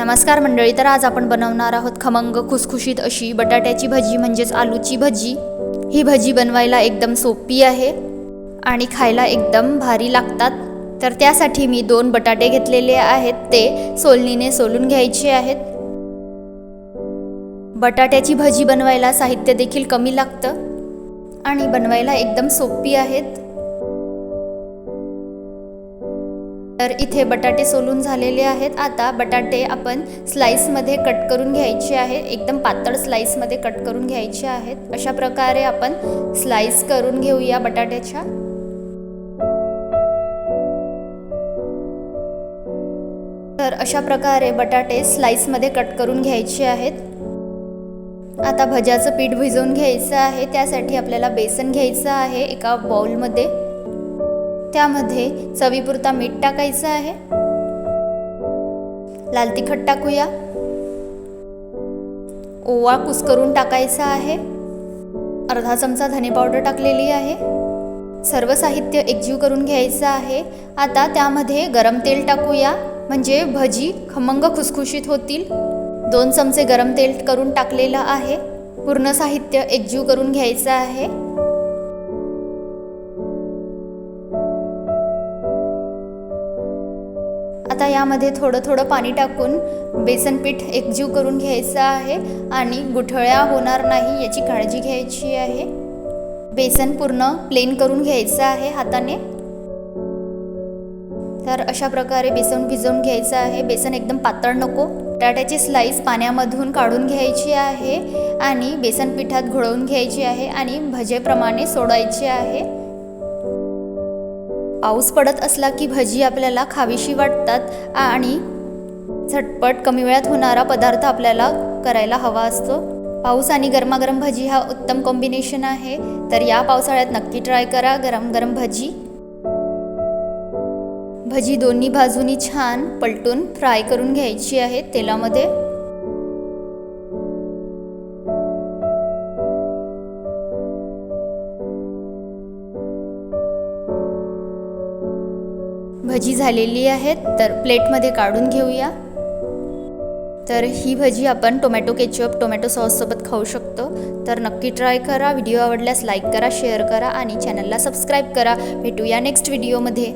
नमस्कार मंडळी, तर आज आपण बनवणार आहोत खमंग खुसखुशीत अशी बटाट्याची भजी म्हणजेच आलूची भजी। ही भजी बनवायला एकदम सोपी आहे आणि खायला एकदम भारी लागतात। तर त्यासाठी मी 2 बटाटे घेतलेले आहेत, ते सोलणीने सोलून घ्यायचे आहेत। बटाट्याची भजी बनवायला साहित्य देखील कमी लागतं आणि बनवायला एकदम सोपी आहेत। तर इथे बटाटे सोलून झालेले आहेत। आता बटाटे आपण स्लाइस मध्ये कट करून घ्यायचे आहे, एकदम पातळ स्लाइस मध्ये कट करून घ्यायचे आहेत। अशा प्रकारे आपण स्लाइस करून घेऊया बटाट्याच्या। तर अशा प्रकारे बटाटे स्लाइस मध्ये कट करून घ्यायचे आहेत। आता भज्याचं पीठ भिजवून घ्यायचं आहे, त्यासाठी आपल्याला बेसन घ्यायचं आहे एका बाउल मध्ये। त्यामध्ये चवीपुरता मीठ टाकायचं आहे, लाल तिखट टाकूया, ओवा कुस्करून टाकायचा आहे, अर्धा चमचा धने पावडर टाकलेली आहे। सर्व साहित्य एकजीव करून घ्यायचं आहे। आता त्यामध्ये गरम तेल टाकूया, म्हणजे भजी खमंग खुसखुशीत होतील। 2 चमचे गरम तेल करून टाकलेलं आहे। पूर्ण साहित्य एकजीव करून घ्यायचं आहे। आता यामध्ये थोडं पाणी टाकून बेसन पीठ एकजीव करून घ्यायचं आहे आणि गुठळ्या होणार नाही याची काळजी घ्यायची आहे। बेसन पूर्ण प्लेन करून घ्यायचं आहे हाताने। तर अशा प्रकारे बेसन भिजवून घ्यायचं आहे, बेसन एकदम पातळ नको। बटाट्याची स्लाइस पाण्यामधून काढून घ्यायची आहे आणि बेसन पिठात घोळवून घ्यायची आहे आणि भजेप्रमाणे सोडायची आहे। पाऊस पडत असला की भजी आपल्याला खावीशी वाटतात आणि झटपट कमी वेळात होणारा पदार्थ आपल्याला करायला हवा असतो। पाऊस आणि गरमागरम भजी हा उत्तम कॉम्बिनेशन आहे। तर या पावसाळ्यात नक्की ट्राय करा गरम गरम भजी। भजी दोन्ही बाजूनी छान पलटून फ्राय करून घ्यायची आहे तेलामध्ये। भजी झालेली आहेत, तर प्लेटमध्ये काढून घेऊया। तर ही भजी आपण टोमॅटो केचप, टोमॅटो सॉस सोबत खाऊ शकतो। तर नक्की ट्राय करा। व्हिडिओ आवडल्यास लाईक करा, शेअर करा आणि चॅनलला सबस्क्राईब करा। भेटूया नेक्स्ट व्हिडिओमध्ये।